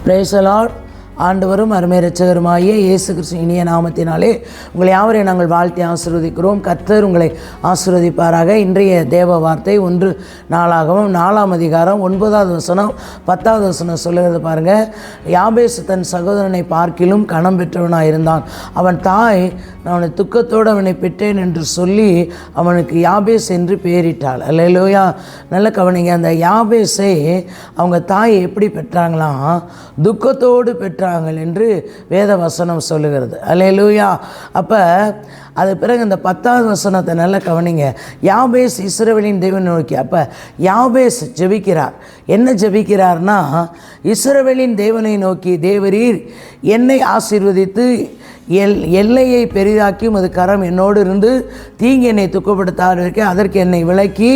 Praise the Lord. ஆண்டவரும் அருமை இரட்சகருமாகிய இயேசு கிறிஸ்து இனிய நாமத்தினாலே உங்களை யாவரையும் நாங்கள் வாழ்த்தி ஆசீர்வதிக்கிறோம். கர்த்தர் உங்களை ஆசீர்வதிப்பாராக. இன்றைய தேவ வார்த்தை 1 நாளாகமம் 4ஆம் அதிகாரம் 9வது வசனம் 10வது வசனம் சொல்லுகிறது பாருங்கள். யாபேஸ் தன் சகோதரனை பார்க்கிலும் கனம் பெற்றவனாக இருந்தான். அவன் தாய் அவனை துக்கத்தோடு அவனை பெற்றேன் என்று சொல்லி அவனுக்கு யாபேஸ் என்று பெயரிட்டாள். அல்லேலூயா. நல்ல கவனிங்க. அந்த யாபேஸை அவங்க தாய் எப்படி பெற்றாங்களாம்? துக்கத்தோடு பெற்றார்கள் என்று வேத வசனம் சொல்லுகிறது. அல்லேலூயா. அப்போ அது பிறகு இந்த 10வது வசனத்தை நல்லா கவனிங்க. யாபேஸ் இஸ்ரவேலின் தேவனை நோக்கி, அப்போ யாபேஸ் ஜெபிக்கிறார். என்ன ஜெபிக்கிறார்னா, இஸ்ரவேலின் தேவனை நோக்கி, தேவரீர் என்னை ஆசீர்வதித்து எல்லையை பெரிதாக்கி உமது கரம் என்னோடு இருந்து தீங்கு என்னை துக்கப்படுத்தாதற்கு அதற்கு என்னை விலக்கி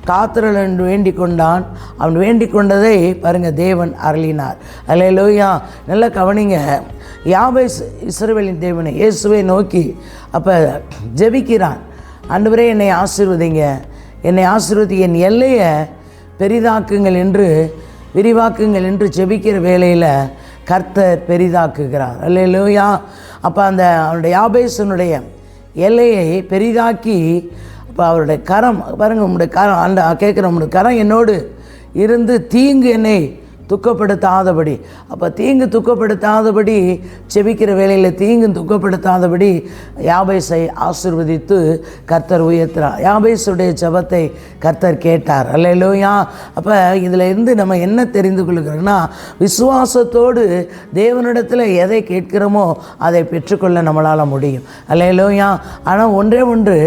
காத்திரல் என்று வேண்டிக் கொண்டான். அவன் வேண்டிக் கொண்டதை பாருங்கள், தேவன் அருளினார். அல்லேலூயா. நல்லா கவனிங்க. யாபேஸ் இஸ்ரவேலின் தேவனை இயேசுவை நோக்கி அப்போ ஜெபிக்கிறான். ஆண்டவரே என்னை ஆசீர்வதிங்க, என்னை ஆசீர்வதி, என் எல்லையை பெரிதாக்குங்கள் என்று விரிவாக்குங்கள் என்று ஜெபிக்கிற வேளையில் கர்த்தர் பெரிதாக்குகிறார். அல்லேலூயா. அப்போ அவனுடைய யாபேசனுடைய எல்லையை பெரிதாக்கி, அப்போ அவருடைய கரம் பாருங்கள், உங்களுடைய கரம் கேட்குற உங்களுடைய கரம் என்னோடு இருந்து தீங்கு என்னை துக்கப்படுத்தாதபடி, அப்போ தீங்கு துக்கப்படுத்தாதபடி செபிக்கிற வேளையில் தீங்கு துக்கப்படுத்தாதபடி யாபேஸை ஆசீர்வதித்து கர்த்தர் உயர்த்துறார். யாபேஸுடைய ஜெபத்தை கர்த்தர் கேட்டார். அல்லேலூயா. அப்போ இதில் இருந்து நம்ம என்ன தெரிந்து கொள்கிறோம்னா, விசுவாசத்தோடு தேவனிடத்தில் எதை கேட்கிறோமோ அதை பெற்றுக்கொள்ள நம்மளால் முடியும். அல்லேலூயா. ஆனால் ஒன்று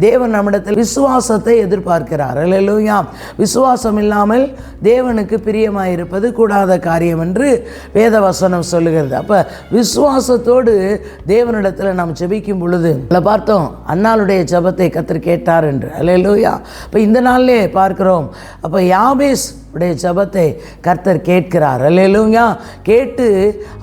தேவன் நம்மிடத்தில் விசுவாசத்தை எதிர்பார்க்கிறார். அல்லேலூயா. விசுவாசம் இல்லாமல் தேவனுக்கு பிரியமாக இருப்பது கூடாத காரியம் என்று வேதவசனம் சொல்லுகிறது. அப்போ விசுவாசத்தோடு தேவனிடத்தில் நாம் ஜெபிக்கும் பொழுது பார்த்தோம், அன்னாளுடைய ஜெபத்தை கர்த்தர் கேட்டார் என்று. அல்லேலூயா. இப்போ இந்த நாளிலே பார்க்கிறோம், அப்போ யாபேஸ் உடைய ஜெபத்தை கர்த்தர் கேட்கிறார். அல்லேலூயா. கேட்டு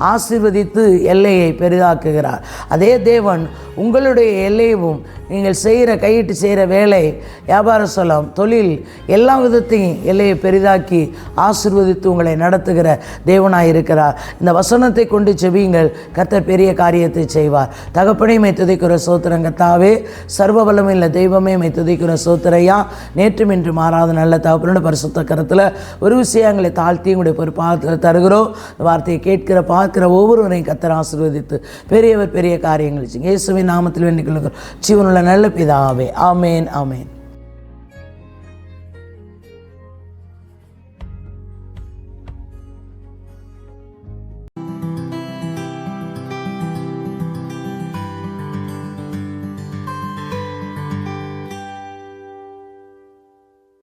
ஆசீர்வதித்து எல்லையை பெரிதாக்குகிறார். அதே தேவன் உங்களுடைய எல்லையும் நீங்கள் செய்கிற கையிட்டு செய்கிற வேலை, வியாபார ஸ்தலம், தொழில், எல்லா விதத்தையும் எல்லையை பெரிதாக்கி ஆசீர்வதித்து உங்களை நடத்துகிற தேவனாக இருக்கிறார். இந்த வசனத்தை கொண்டு ஜெபியுங்கள், கர்த்தர் பெரிய காரியத்தை செய்வார். தகப்பனே மை துதிக்கிற சோத்திரம் கர்த்தாவே, சர்வ வல்லமையுள்ள தெய்வமே மை துதிக்கிற சோத்திரையா. நேற்றும் இன்று மாறாத நல்ல தகப்பனோட பரிசுத்த கரத்தில் ஒரு விஷயங்களை தாழ்த்தி உங்களுடைய பொறுப்பாக தருகிறோம். வார்த்தையை கேட்கிற பார்க்கிற ஒவ்வொருவரையும் கர்த்தர் ஆசீர்வதித்து பெரியவர் பெரிய காரியங்கள் இயேசுவின் நாமத்தில் வேண்டிக் கொள்கிறோம். ஜீவனுள்ள நல்ல பிதாவே. ஆமேன், ஆமேன்.